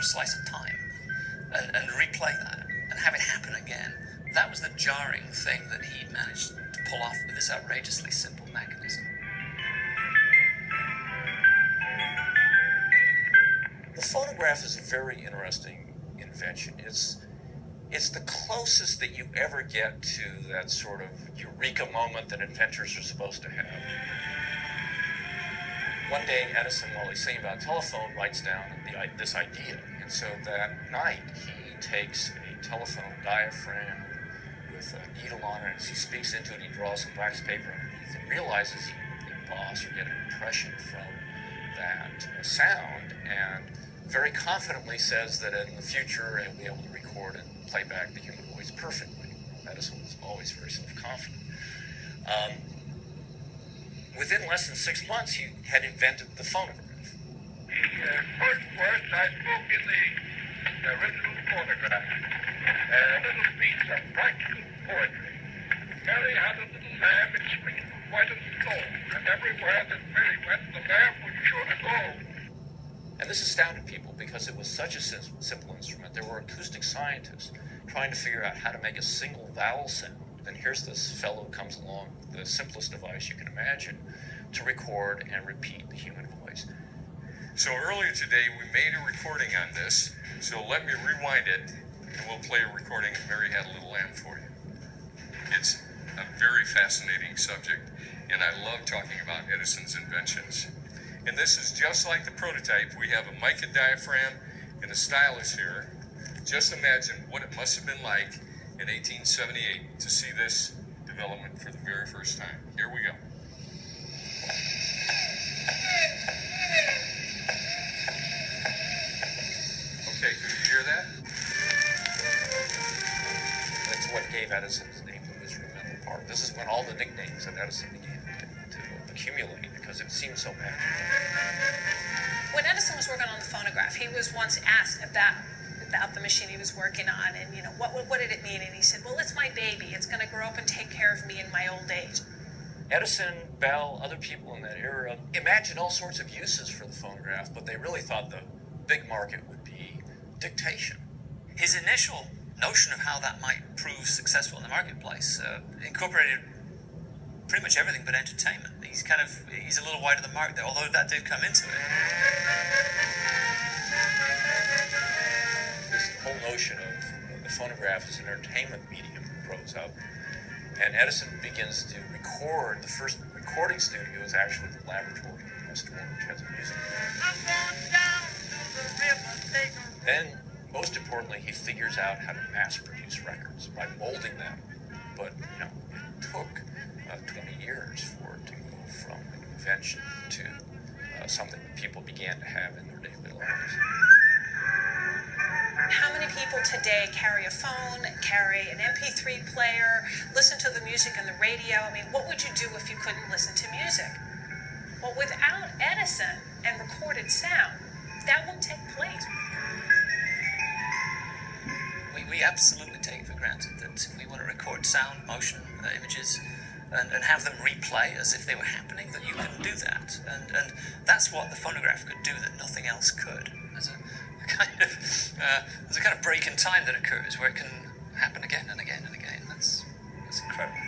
slice of time and replay that and have it happen again. That was the jarring thing that he managed to pull off with this outrageously simple mechanism. The phonograph is a very interesting invention. It's the closest that you ever get to that sort of eureka moment that inventors are supposed to have. One day, Edison, while he's thinking about a telephone, writes down this idea. And so that night, he takes a telephone diaphragm with a needle on it. As he speaks into it, he draws some wax paper underneath and realizes he can emboss or get an impression from that sound, and very confidently says that in the future he'll be able to record and play back the human voice perfectly. Edison was always very self-confident. Within less than 6 months, he had invented the phonograph. The first words I spoke in the original phonograph, a little piece of practical poetry. Mary had a little lamb in spring, white and snow, and everywhere that Mary went, the lamb was sure to go. And this astounded people because it was such a simple instrument. There were acoustic scientists trying to figure out how to make a single vowel sound. And here's this fellow who comes along with the simplest device you can imagine to record and repeat the human voice. So earlier today, we made a recording on this. So let me rewind it, and we'll play a recording of Mary Had a Little Lamb for you. It's a very fascinating subject, and I love talking about Edison's inventions. And this is just like the prototype. We have a mic and diaphragm and a stylus here. Just imagine what it must have been like in 1878 to see this development for the very first time. Here we go. Okay, could you hear that? That's what gave Edison his name, the instrumental part. This is when all the nicknames of Edison began to accumulate because it seemed so magical. When Edison was working on the phonograph, he was once asked about the machine he was working on, and what did it mean? And he said, well, it's my baby. It's going to grow up and take care of me in my old age. Edison, Bell, other people in that era imagined all sorts of uses for the phonograph, but they really thought the big market would be dictation. His initial notion of how that might prove successful in the marketplace incorporated pretty much everything but entertainment. He's a little wide of the mark there, although that did come into it. This whole notion of the phonograph as an entertainment medium grows up, and Edison begins to record. The first recording studio is actually the laboratory in West Orange, has a music. Then, most importantly, he figures out how to mass produce records by molding them. But, it took 20 years for it to move from an invention to something that people began to have in their daily lives. How many people today carry a phone, carry an MP3 player, listen to the music on the radio? I mean, what would you do if you couldn't listen to music? Well, without Edison and recorded sound, that won't take place. We absolutely take for granted that if we want to record sound, motion, images, and have them replay as if they were happening, that you can do that. And that's what the phonograph could do that nothing else could. There's a kind of break in time that occurs where it can happen again and again and again. That's incredible.